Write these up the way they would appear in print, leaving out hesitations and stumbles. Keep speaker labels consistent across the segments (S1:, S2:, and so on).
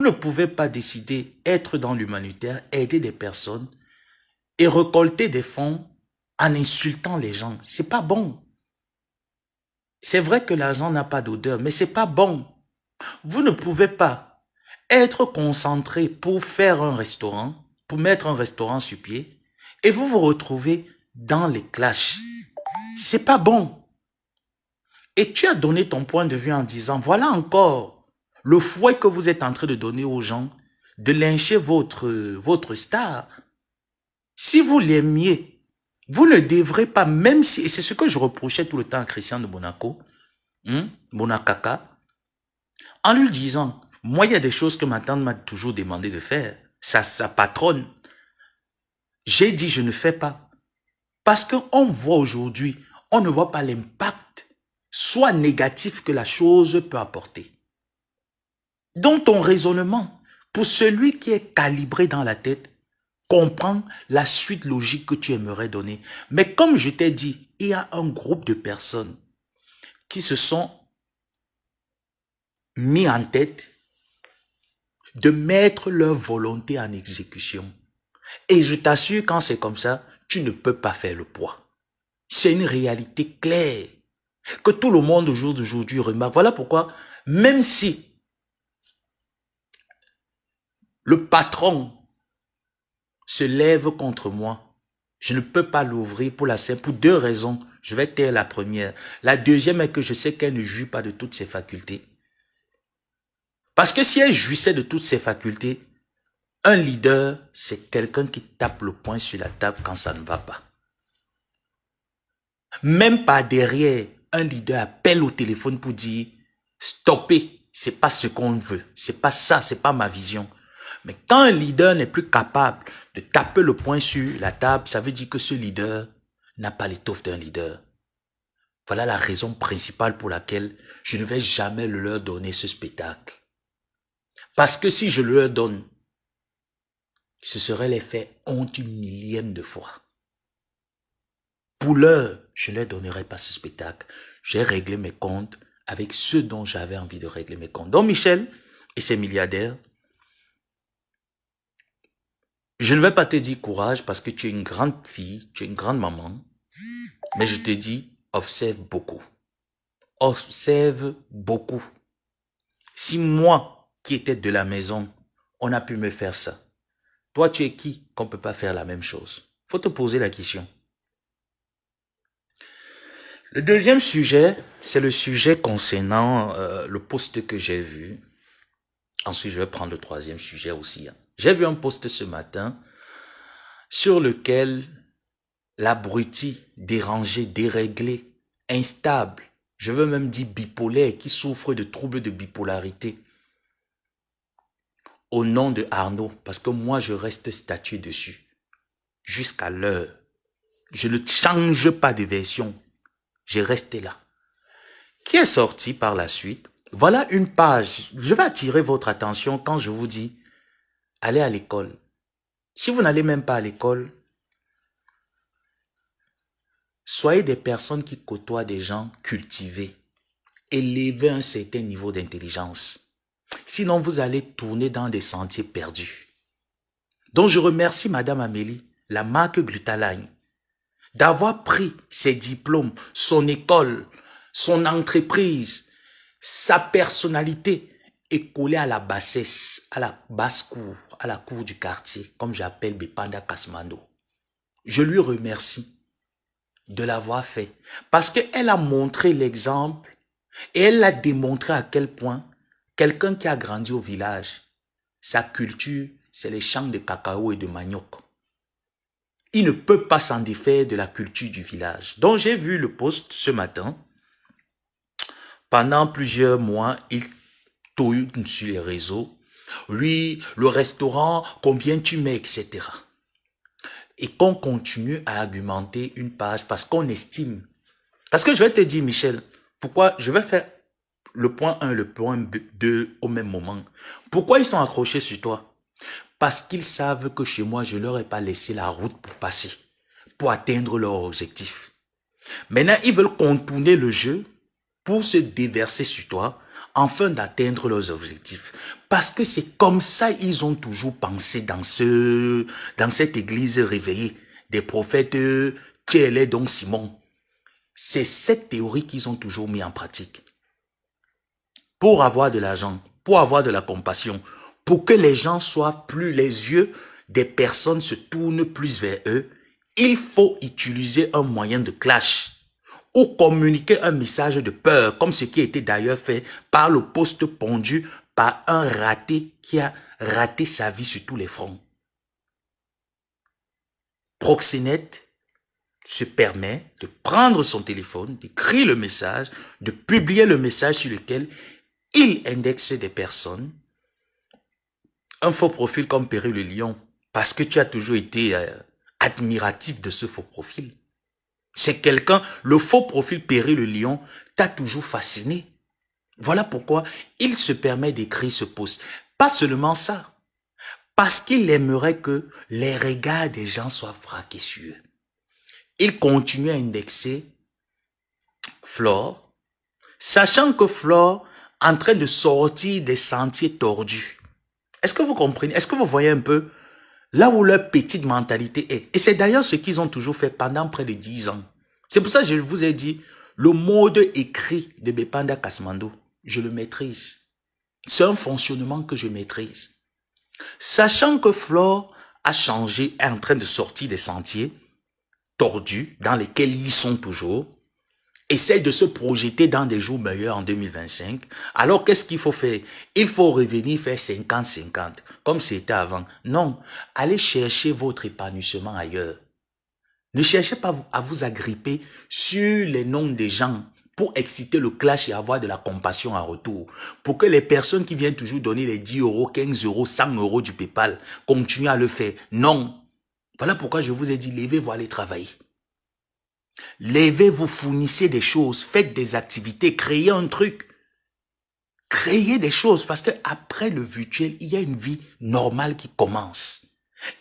S1: ne pouvez pas décider être dans l'humanitaire, aider des personnes et récolter des fonds en insultant les gens. C'est pas bon. C'est vrai que l'argent n'a pas d'odeur, mais c'est pas bon. Vous ne pouvez pas être concentré pour faire un restaurant, pour mettre un restaurant sur pied, et vous vous retrouvez dans les clashs. C'est pas bon. Et tu as donné ton point de vue en disant, voilà encore le fouet que vous êtes en train de donner aux gens, de lyncher votre star. Si vous l'aimiez, vous ne devrez pas, même si, et c'est ce que je reprochais tout le temps à Christian de Monaco, Monakaka, en lui disant, moi il y a des choses que ma tante m'a toujours demandé de faire, sa patronne, j'ai dit je ne fais pas. Parce qu'on voit aujourd'hui, on ne voit pas l'impact, soit négatif que la chose peut apporter. Donc ton raisonnement, pour celui qui est calibré dans la tête, comprend la suite logique que tu aimerais donner. Mais comme je t'ai dit, il y a un groupe de personnes qui se sont mis en tête de mettre leur volonté en exécution. Et je t'assure, quand c'est comme ça, tu ne peux pas faire le poids. C'est une réalité claire que tout le monde au jour d'aujourd'hui remarque. Voilà pourquoi, même si le patron se lève contre moi, je ne peux pas l'ouvrir pour deux raisons. Je vais taire la première. La deuxième est que je sais qu'elle ne jouit pas de toutes ses facultés. Parce que si elle jouissait de toutes ses facultés, un leader, c'est quelqu'un qui tape le poing sur la table quand ça ne va pas. Même par derrière, un leader appelle au téléphone pour dire « Stoppez, c'est pas ce qu'on veut, c'est pas ça, c'est pas ma vision ». Mais quand un leader n'est plus capable de taper le poing sur la table, ça veut dire que ce leader n'a pas l'étoffe d'un leader. Voilà la raison principale pour laquelle je ne vais jamais leur donner ce spectacle. Parce que si je leur donne, ce serait les faire honte une millième de fois. Pour l'heure, je ne leur donnerai pas ce spectacle. J'ai réglé mes comptes avec ceux dont j'avais envie de régler mes comptes. Donc Michel et ses milliardaires, je ne vais pas te dire courage parce que tu es une grande fille, tu es une grande maman. Mais je te dis, observe beaucoup. Observe beaucoup. Si moi, qui étais de la maison, on a pu me faire ça, toi, tu es qui qu'on ne peut pas faire la même chose? Faut te poser la question. Le deuxième sujet, c'est le sujet concernant le post que j'ai vu. Ensuite, je vais prendre le troisième sujet aussi. J'ai vu un post ce matin sur lequel l'abruti, dérangé, déréglé, instable, je veux même dire bipolaire, qui souffre de troubles de bipolarité, au nom de Arnaud, parce que moi je reste statué dessus, jusqu'à l'heure. Je ne change pas de version, j'ai resté là. Qui est sorti par la suite? Voilà une page, je vais attirer votre attention quand je vous dis, allez à l'école. Si vous n'allez même pas à l'école, soyez des personnes qui côtoient des gens cultivés, élevez un certain niveau d'intelligence. Sinon, vous allez tourner dans des sentiers perdus. Donc, je remercie Madame Amélie, la marque Glutaline, d'avoir pris ses diplômes, son école, son entreprise, sa personnalité et collé à la bassesse, à la basse-cour, à la cour du quartier, comme j'appelle Bepanda Kasmando. Je lui remercie de l'avoir fait parce qu'elle a montré l'exemple et elle a démontré à quel point quelqu'un qui a grandi au village, sa culture, c'est les champs de cacao et de manioc. Il ne peut pas s'en défaire de la culture du village. Donc j'ai vu le post ce matin. Pendant plusieurs mois, il tourne sur les réseaux. Oui, le restaurant, combien tu mets, etc. Et qu'on continue à argumenter une page parce qu'on estime. Parce que je vais te dire, Michel, pourquoi je vais faire le point 1, le point 2 au même moment. Pourquoi ils sont accrochés sur toi? Parce qu'ils savent que chez moi, je ne leur ai pas laissé la route pour passer, pour atteindre leur objectif. Maintenant, ils veulent contourner le jeu pour se déverser sur toi afin d'atteindre leurs objectifs. Parce que c'est comme ça ils ont toujours pensé dans cette église réveillée des prophètes Thielé, dont Simon. C'est cette théorie qu'ils ont toujours mis en pratique. Pour avoir de l'argent, pour avoir de la compassion, pour que les gens soient plus, les yeux des personnes se tournent plus vers eux, il faut utiliser un moyen de clash ou communiquer un message de peur, comme ce qui a été d'ailleurs fait par le poste pondu par un raté qui a raté sa vie sur tous les fronts. Proxénète se permet de prendre son téléphone, d'écrire le message, de publier le message sur lequel il indexe des personnes. Un faux profil comme Perry le Lion, parce que tu as toujours été admiratif de ce faux profil. C'est quelqu'un, le faux profil Perry le Lion t'a toujours fasciné. Voilà pourquoi il se permet d'écrire ce post. Pas seulement ça, parce qu'il aimerait que les regards des gens soient braqués sur eux. Il continue à indexer Flore, sachant que Flore est en train de sortir des sentiers tordus. Est-ce que vous comprenez? Est-ce que vous voyez un peu là où leur petite mentalité est? Et c'est d'ailleurs ce qu'ils ont toujours fait pendant près de 10 ans. C'est pour ça que je vous ai dit, le mode écrit de Bepanda Kasmando, je le maîtrise. C'est un fonctionnement que je maîtrise. Sachant que Flore a changé, est en train de sortir des sentiers tordus dans lesquels ils sont toujours, essaye de se projeter dans des jours meilleurs en 2025. Alors, qu'est-ce qu'il faut faire? Il faut revenir faire 50-50, comme c'était avant. Non, allez chercher votre épanouissement ailleurs. Ne cherchez pas à vous agripper sur les noms des gens pour exciter le clash et avoir de la compassion en retour. Pour que les personnes qui viennent toujours donner les 10 euros, 15 euros, 100 euros du PayPal continuent à le faire. Non. Voilà pourquoi je vous ai dit, levez-vous, allez travailler. Levez-vous, fournissez des choses, faites des activités, créez un truc. Créez des choses parce que après le virtuel, il y a une vie normale qui commence.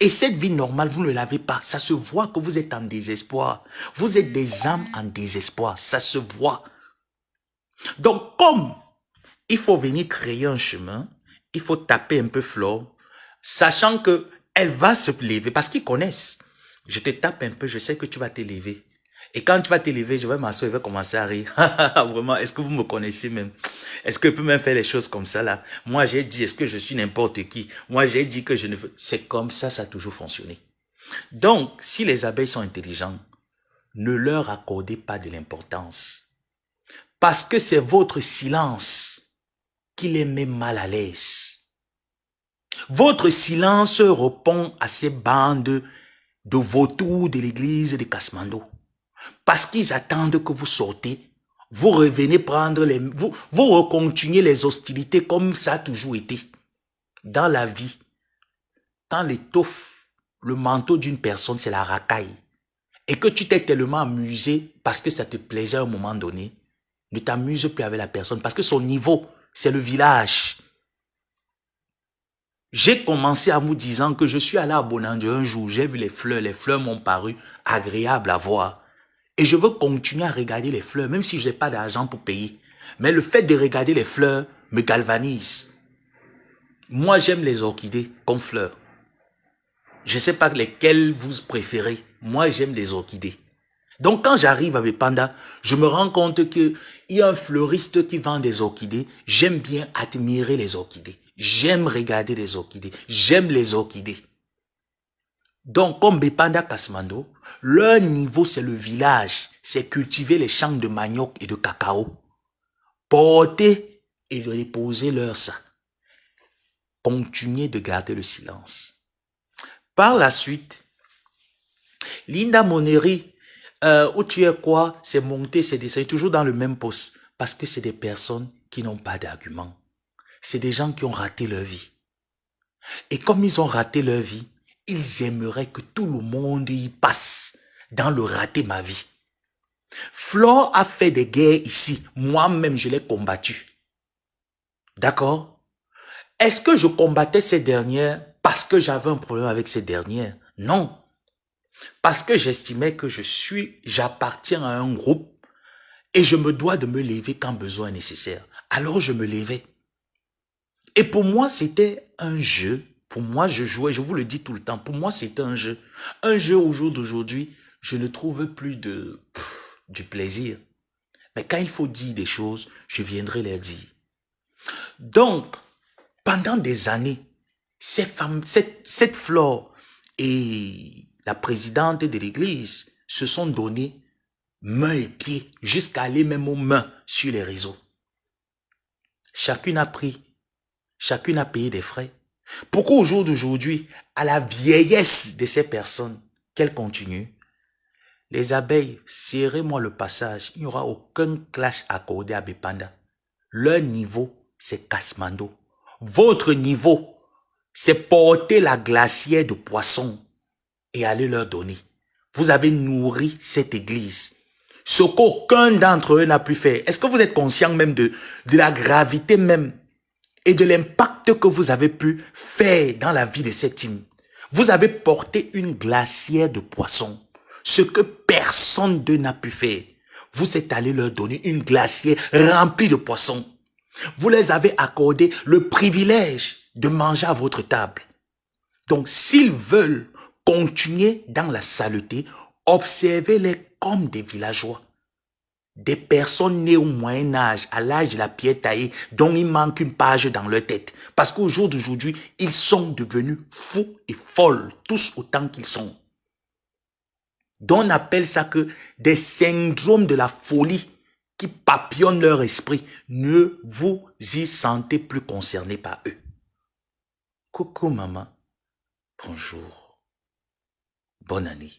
S1: Et cette vie normale, vous ne l'avez pas. Ça se voit que vous êtes en désespoir. Vous êtes des âmes en désespoir. Ça se voit. Donc, comme il faut venir créer un chemin, il faut taper un peu Flore, sachant que elle va se lever parce qu'ils connaissent. Je te tape un peu, je sais que tu vas te lever. Et quand tu vas te lever, je vais m'asseoir, je vais commencer à rire. Vraiment, est-ce que vous me connaissez même? Est-ce que je peux même faire les choses comme ça là? Moi, j'ai dit, est-ce que je suis n'importe qui? Moi, j'ai dit que je ne veux... C'est comme ça, ça a toujours fonctionné. Donc, si les abeilles sont intelligents, ne leur accordez pas de l'importance. Parce que c'est votre silence qui les met mal à l'aise. Votre silence répond à ces bandes de vautours de l'église de Kasmando. Parce qu'ils attendent que vous sortez, vous revenez prendre les... Vous recontinuez les hostilités comme ça a toujours été. Dans la vie, quand l'étoffe, le manteau d'une personne, c'est la racaille, et que tu t'es tellement amusé parce que ça te plaisait à un moment donné, ne t'amuse plus avec la personne parce que son niveau, c'est le village. J'ai commencé à vous disant que je suis allé à Bonandio un jour, j'ai vu les fleurs m'ont paru agréables à voir. Et je veux continuer à regarder les fleurs, même si je n'ai pas d'argent pour payer. Mais le fait de regarder les fleurs me galvanise. Moi, j'aime les orchidées comme fleurs. Je ne sais pas lesquelles vous préférez. Moi, j'aime les orchidées. Donc, quand j'arrive à Bepanda, je me rends compte qu'il y a un fleuriste qui vend des orchidées. J'aime bien admirer les orchidées. J'aime regarder les orchidées. J'aime les orchidées. Donc, comme Bepanda Kasmando, leur niveau, c'est le village. C'est cultiver les champs de manioc et de cacao. Porter et reposer leur ça. Continuez de garder le silence. Par la suite, Linda Moneri, où tu es quoi, c'est monter, c'est descendre, toujours dans le même poste. Parce que c'est des personnes qui n'ont pas d'arguments. C'est des gens qui ont raté leur vie. Et comme ils ont raté leur vie, ils aimeraient que tout le monde y passe dans le raté ma vie. Flore a fait des guerres ici. Moi-même, je l'ai combattu. D'accord? Est-ce que je combattais ces dernières parce que j'avais un problème avec ces dernières? Non. Parce que j'estimais que j'appartiens à un groupe et je me dois de me lever quand besoin est nécessaire. Alors je me levais. Et pour moi, c'était un jeu. Pour moi, je jouais, je vous le dis tout le temps, pour moi, c'était un jeu. Un jeu au jour d'aujourd'hui, je ne trouve plus du plaisir. Mais quand il faut dire des choses, je viendrai les dire. Donc, pendant des années, cette Flore et la présidente de l'église se sont donnés main et pied jusqu'à aller même aux mains sur les réseaux. Chacune a pris, chacune a payé des frais. Pourquoi au jour d'aujourd'hui, à la vieillesse de ces personnes, qu'elles continuent? Les abeilles, serrez-moi le passage, il n'y aura aucun clash accordé à Bepanda. Leur niveau, c'est Kasmando. Votre niveau, c'est porter la glacière de poissons et aller leur donner. Vous avez nourri cette église. Ce qu'aucun d'entre eux n'a pu faire. Est-ce que vous êtes conscient même de la gravité même et de l'impact que vous avez pu faire dans la vie de cette team? Vous avez porté une glacière de poissons. Ce que personne d'eux n'a pu faire. Vous êtes allé leur donner une glacière remplie de poissons. Vous les avez accordé le privilège de manger à votre table. Donc, s'ils veulent continuer dans la saleté, observez-les comme des villageois. Des personnes nées au Moyen-Âge, à l'âge de la pierre taillée, dont il manque une page dans leur tête. Parce qu'au jour d'aujourd'hui, ils sont devenus fous et folles, tous autant qu'ils sont. Donc on appelle ça que des syndromes de la folie qui papillonnent leur esprit. Ne vous y sentez plus concerné par eux. Coucou maman, bonjour, bonne année.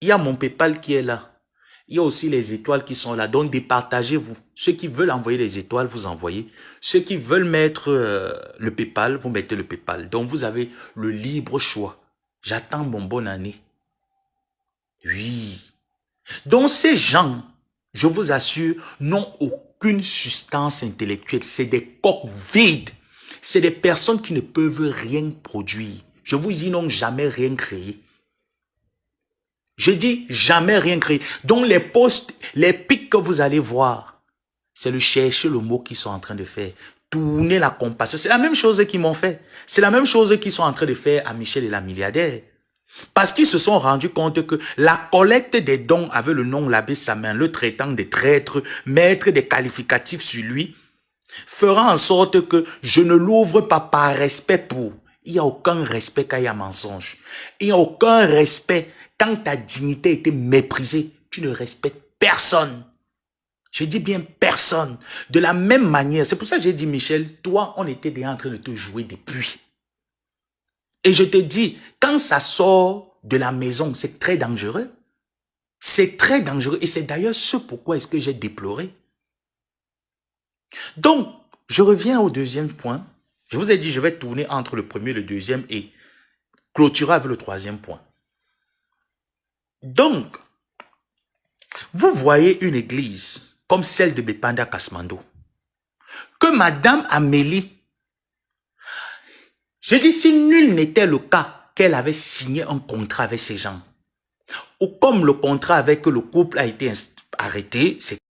S1: Il y a mon PayPal qui est là. Il y a aussi les étoiles qui sont là. Donc départagez-vous. Ceux qui veulent envoyer les étoiles, vous envoyez. Ceux qui veulent mettre le PayPal, vous mettez le PayPal. Donc vous avez le libre choix. J'attends mon bonne année. Oui. Donc ces gens, je vous assure, n'ont aucune substance intellectuelle. C'est des coques vides. C'est des personnes qui ne peuvent rien produire. Je vous dis, n'ont jamais rien créé. Je dis jamais rien créé. Donc les posts, les pics que vous allez voir, c'est le chercher le mot qu'ils sont en train de faire. Tourner la compassion. C'est la même chose qu'ils m'ont fait. C'est la même chose qu'ils sont en train de faire à Michel et la milliardaire. Parce qu'ils se sont rendus compte que la collecte des dons avec le nom l'abbé Samin, le traitant des traîtres, mettre des qualificatifs sur lui, fera en sorte que je ne l'ouvre pas par respect pour. Il n'y a aucun respect quand il y a mensonge. Il n'y a aucun respect quand ta dignité a été méprisée. Tu ne respectes personne. Je dis bien personne. De la même manière, c'est pour ça que j'ai dit, Michel, toi, on était déjà en train de te jouer depuis. Et je te dis, quand ça sort de la maison, c'est très dangereux. C'est très dangereux. Et c'est d'ailleurs ce pourquoi est-ce que j'ai déploré. Donc, je reviens au deuxième point. Je vous ai dit, je vais tourner entre le premier et le deuxième et clôturer avec le troisième point. Donc, vous voyez une église comme celle de Bepanda Kasmando, que Madame Amélie, je dis si nul n'était le cas qu'elle avait signé un contrat avec ces gens, ou comme le contrat avec le couple a été arrêté, c'est